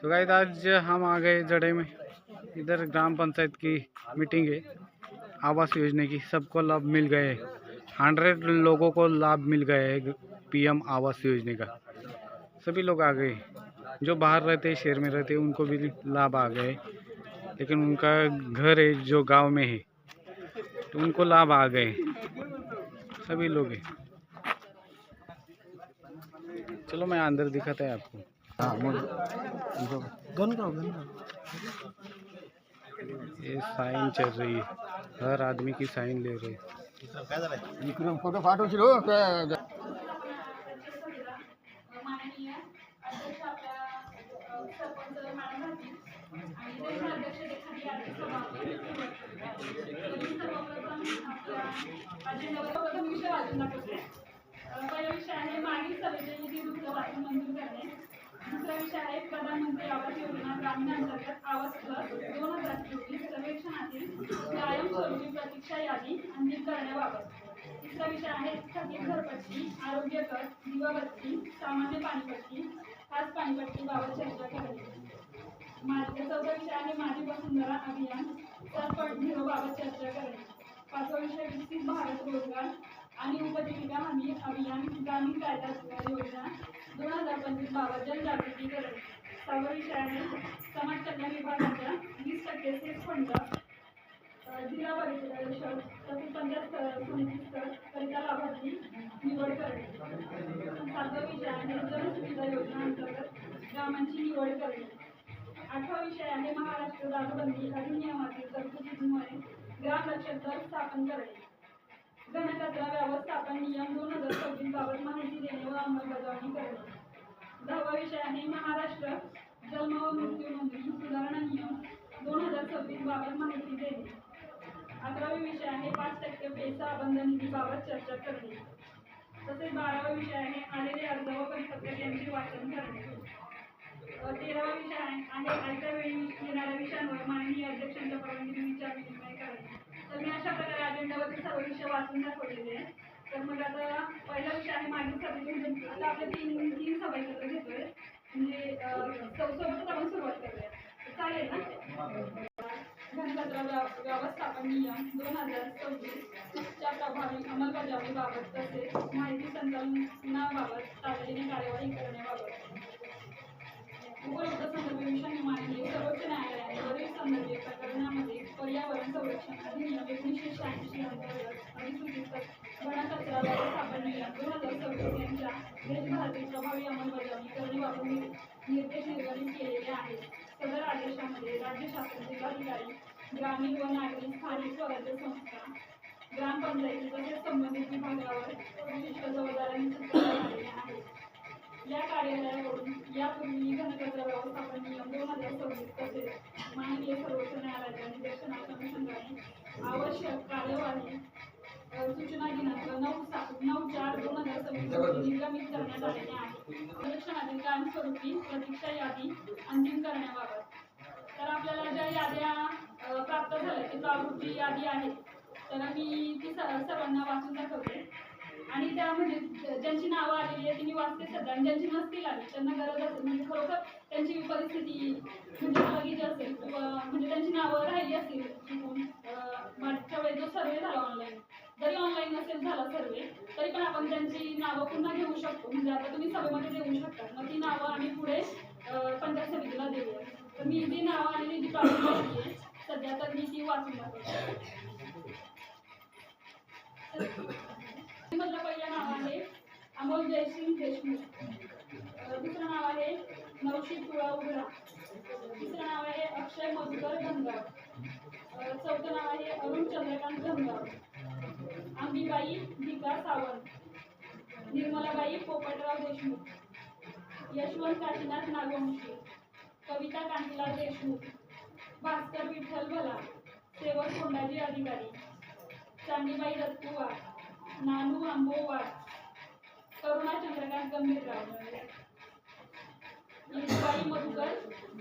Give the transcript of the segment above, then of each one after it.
तो गाइस आज हम आ गए जड़े में। इधर ग्राम पंचायत की मीटिंग है। आवास योजना की सबको लाभ मिल गए। 100 लोगों को लाभ मिल गया है पीएम आवास योजना का। सभी लोग आ गए। जो बाहर रहते शहर में रहते उनको भी लाभ आ गए, लेकिन उनका घर है जो गांव में है तो उनको लाभ आ गए। सभी लोग हैं। चलो मैं अंदर दिखाता है आपको। ये साइन चल रही है, हर आदमी की साइन ले रहे हैं। फोटो फाटो छिलो पहिला विषय आहे मागील सभेचे निधी दुरुस्त वाटून मंजूर करणे. दुसरा विषय आहे प्रधानमंत्री आवास योजना ग्रामीण अंतर्गत आवास प्लस 2024 सर्वेक्षणातील कायमस्वरूपी प्रतीक्षा यादी अंतिम करण्याबाबत. तिसरा विषय आहे थकीत घरपट्टी, आरोग्य कर, दिवाबत्ती, सामान्य पाणीपट्टी, खास पाणीपट्टीबाबत चर्चा करणे. चौथा विषय आहे माझी वसुंधरा अभियान सरपट झिरोबाबत चर्चा करणे. पाचवा विषय विकसित भारत रोजगार आणि उपजीविका हमी अभियान ग्रामीण कायदा योजना 2025 बाबत जनजागृती करणे. सहावा विषय आहे समाज कल्याण विभागाच्या 20% सेस फंड जिल्हा परिषद तसेच पंचायत समिती स्तर करिता लाभार्थी निवड करणे. सातवा विषय आहे जनसुविधा योजना अंतर्गत ग्रामांची निवड करणे. आठवा विषय आहे महाराष्ट्र दारूबंदी अधिनियमातील तरतुदींमुळे ग्राम रक्षक दल स्थापन करणे. घनकचरा व्यवस्थापन नियम 2026 बाबत माहिती देणे व अंमलबजावणी करणे. दहावा विषय आहे महाराष्ट्र जन्म व मृत्यू नोंदणी सुधारणा नियम 2026 बाबत माहिती देणे. 11वा विषय आहे 5% पैसा बंद निधीबाबत चर्चा करणे. तसेच 12वा विषय आहे आलेले अर्ज व परिपत्रक यांचे वाचन करणे. 13वा विषय आहे आयत्या वेळी येणाऱ्या विषयांवर माननीय अध्यक्षांच्या परवानगीने विचार विनिमय करणे. तर मी अशा प्रकारे अजेंडावरती सर्व विषय वाचून दाखवलेले आहे. तर मग आता पहिला विषय आहे मागील सभेतून. आता आपल्या तीन सभा एकत्र घेतोय, म्हणजे सोबतच आपण सुरुवात करूया. चालेल ना? घनकचरा व्यवस्थापन नियम 2026 च्या प्रभावी अंमलबजावणीबाबत तसेच माहिती संकलनाबाबत तातडीने कार्यवाही करण्याबाबत. उपयुक्त संदर्भ विषयाने माननीय सर्वोच्च न्यायालयाने वरील संदर्भीय प्रकरणामध्ये पर्यावरण संरक्षण अधिनियम 1986 अंतर्गत अधिसूचित घनकचरा व्यवस्थापन नियम 2026 यांच्या देशभरातील प्रभावी अंमलबजावणी करण्याबाबत निर्देश निर्गमित केलेले आहेत. सदर आदेशामध्ये राज्य शासन, जिल्हाधिकारी, ग्रामीण व नागरी स्थानिक स्वराज्य संस्था, ग्रामपंचायती तसेच संबंधित विभागावर विशिष्ट जबाबदाऱ्यांनी करण्यात आलेल्या आहेत. या कार्यालयाकडून यापूर्वी घनकचरा व्यवस्थापन नियम 2026 तसेच माननीय सर्वोच्च न्यायालयाच्या निर्देशनानुसार आवश्यक कार्यवाही सूचना दिनांक 9/4/2026 रोजी निर्गमित करण्यात आलेल्या आहेत. सर्वेक्षणातील कायमस्वरूपी प्रतीक्षा यादी अंतिम करण्याबाबत. तर आपल्याला ज्या याद्या प्राप्त झाल्या ती प्रारूपी यादी आहे, तर मी ती सर्वांना वाचून दाखवते. आणि त्या म्हणजे ज्यांची नावं आलेली आहे ती मी वाचते सध्या, आणि ज्यांची नसतील आली त्यांना गरज असेल, म्हणजे खरोखर त्यांची परिस्थिती म्हणजे बघितली असेल किंवा म्हणजे त्यांची नावं राहिली असतील चुकून मागच्या वेळेस जो सर्वे झाला ऑनलाईन, जरी ऑनलाईन नसेल झाला सर्वे तरी पण आपण त्यांची नावं पुन्हा घेऊ शकतो. म्हणजे आता तुम्ही सभेमध्ये देऊ शकता, मग ती नावं आम्ही पुढे पंचायत समितीला देऊया. तर मी जी नावं आलेली जी प्राप्त आहे सध्या तर मी ती वाचून दाखवते. मधलं पहिलं नाव आहे अमोल जयसिंग देशमुख. दुसरं नाव आहे नवशीत तुळा उघडा. तिसरं नाव आहे अक्षय मधुकर धनगाव. चौथं नाव आहे अरुण चंद्रकांत धनगाव. अंबिबाई भिका सावंत. निर्मलाबाई पोपटराव देशमुख. यशवंत काशीनाथ नागवंशी. कविता कांतीलाल देशमुख. भास्कर विठ्ठल भला. सेवक कोंडाजी अधिकारी. चांदीबाई दत्तू वाघ. नानू आंबो वाघ. करुणा चंद्रकांत गंभीरराव. इंदुबाई मधुकर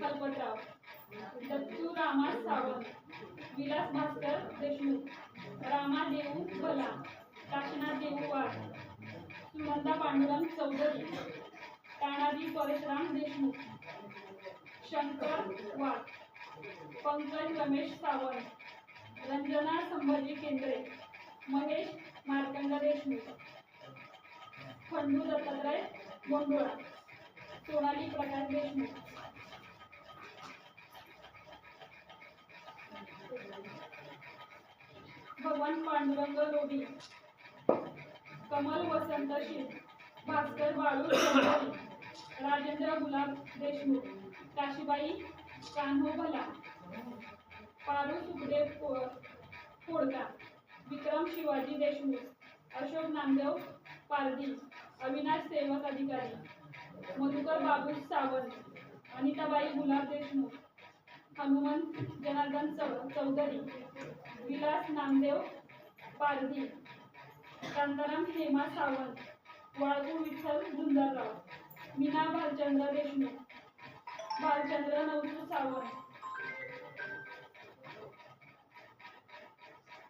कल्पतराव. दत्तू रामा सावंत. विलास भास्कर देशमुख. रामा देऊ भला. काशीनाथ देऊ वाघ. सुनंदा पांडुरंग चौधरी. तानाजी परशुराम देशमुख. शंकर वाघ, पंकज रमेश सावंत, रंजना संभाजी केंद्रे, महेश मार्कंड देशमुख, खंडू दत्तात्रय गोंडोळा, सोनाली प्रकाश देशमुख, भगवान पांडुरंग लोढी, कमल वसंत शील, भास्कर बाळू चौधरी, राजेंद्र गुलाब देशमुख, काशीबाई कान्हो भला, पारू सुखदेव कोळका, विक्रम शिवाजी देशमुख, अशोक नामदेव पारधी, अविनाश सेवक अधिकारी, मधुकर बाबू सावंत, अनिताबाई गुलाब देशमुख, हनुमंत जनार्दन चौधरी, विलास नामदेव पारधी, शांताराम हेमा सावंत, वाळू विठ्ठल झुंजारराव, मीना भालचंद्र देशमुख, भालचंद्र नवसू सावंत,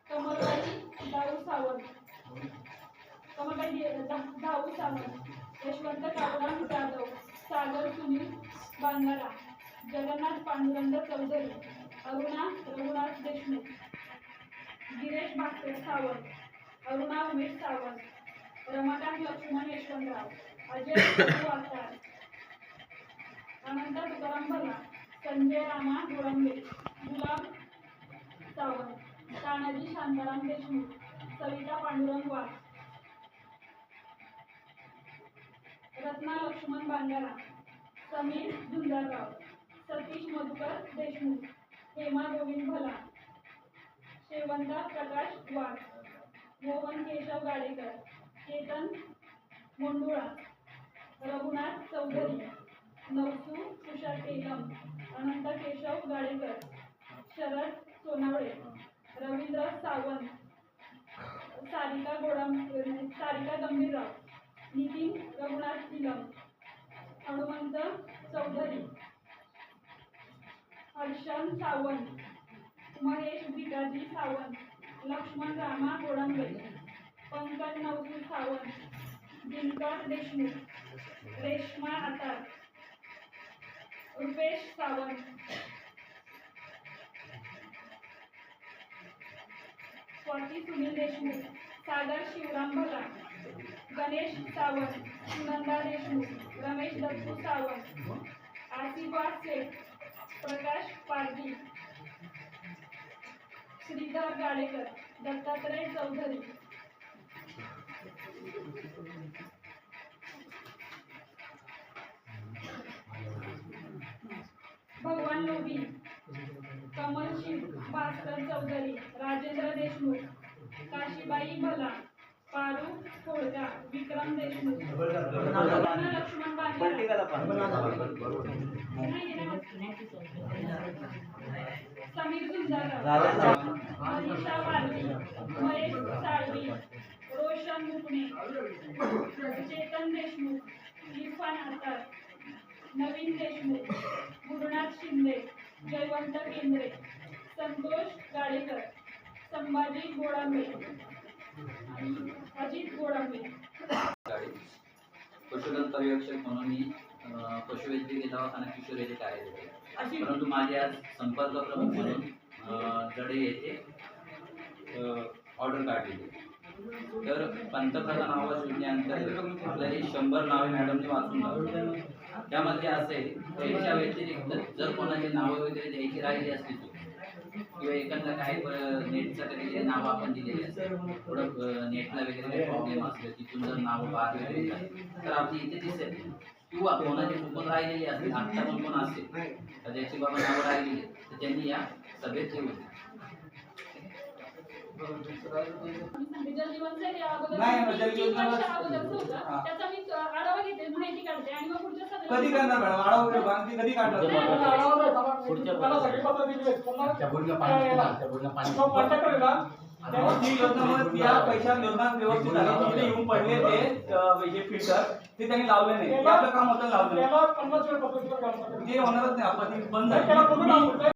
कमलबाई दाऊ सावंत, धाऊ सावंत, यशवंत काळूराम जाधव, सागर सुनील बांगारा, जगन्नाथ पांडुरंग चौधरी, अरुणा रघुनाथ देशमुख, गिरीश भास्कर सावंत, अरुणा उमेश सावंत, रमाकांत लक्ष्मण यशवंतराव, अजय वाघतार, अनंत तुकाराम भला, संजय रामा गोळंबे, गुलाब सावंत, तानाजी शांताराम देशमुख, सविता पांडुरंग वाघ, रत्ना लक्ष्मण बांगारा, समीर झुंजारराव, सतीश मधुकर देशमुख, हेमा गोविंद भला, शेवंता प्रकाश वाघ, मोहन केशव गाडेकर, केतन मोंडुळा, रघुनाथ चौधरी, नवसू तुषार केलम, अनंत केशव गाडेकर, शरद सोनावळे, रवींद्र सावंत, सारिका गंभीरराव, नितीन रघुनाथ तिलम, हनुमंत चौधरी, हर्षन सावंत, महेश भिकाजी सावंत, लक्ष्मण रामा गोळंबे, पंकज नवसू सावंत, दिनकर देशमुख, रेश्मा आतार, रुपेश सावंत, स्वाती सुनील देशमुख, सागर शिवराम भला, गणेश सावंत, सुनंदा देशमुख, रमेश दत्तू सावंत, आसिफा शेख, प्रकाश पारधी, श्रीधर गाडेकर, दत्तात्रय चौधरी, भगवान लोभी, कमल शिव, भास्कर चौधरी, राजेंद्र देशमुख, काशीबाई भला, पारू कोळका, विक्रम देशमुख, लक्ष्मण समीर झुंजारराव, मनीषा वारली, महेश साळवी, रोशन मुकणे, चेतन देशमुख, इरफान आतार, नवीन देशमुख, गुरुनाथ शिंदे, जयवंत केंद्रे, संतोष गाडेकर, संभाजी गोळांबे आणि अजित गोळांबे. पशुधन पर्यवेक्षक म्हणून मी पशुवैद्यकीय दवाखाना किशोर येथे कार्यरत आहे. परंतु माझे आज संपर्क प्रमुख म्हणून जडे येथे ऑर्डर काढलेली. तर पंतप्रधान आवास योजनेअंतर्गत आपल्याला 100 नावे मॅडमने वाचून लावली. त्यामध्ये असे याच्या व्यतिरिक्त जर कोणाची नावं वगैरे द्यायची राहिली असतील किंवा एखादा काही नेटचा कधी नाव आपण दिलेली असेल, थोडं नेटला वगैरे काही प्रॉब्लेम असले तिथून जर नावं बाद वगैरे झाली तर आपली इथे दिसेल. किंवा कोणाची चुकून राहिलेली असेल, आत्ता पण कोण असेल तर ज्याची बाबा नावं राहिलेली तर त्यांनी या सभेत येऊ. जल जीवन से अगोदर त्याचा मी आढावा घेते, माहिती काढते आणि मग पुढच्या सभेत कधी करणार मॅडम आढावा बांधणी कधी काढणार? ती योजना या पैशा योजना व्यवस्थित झाली, तिथे येऊन पडले ते फिल्टर ते त्यांनी लावले नाही. आपलं काम होतं लावलं ते होणारच नाही. आपण बंद झालं.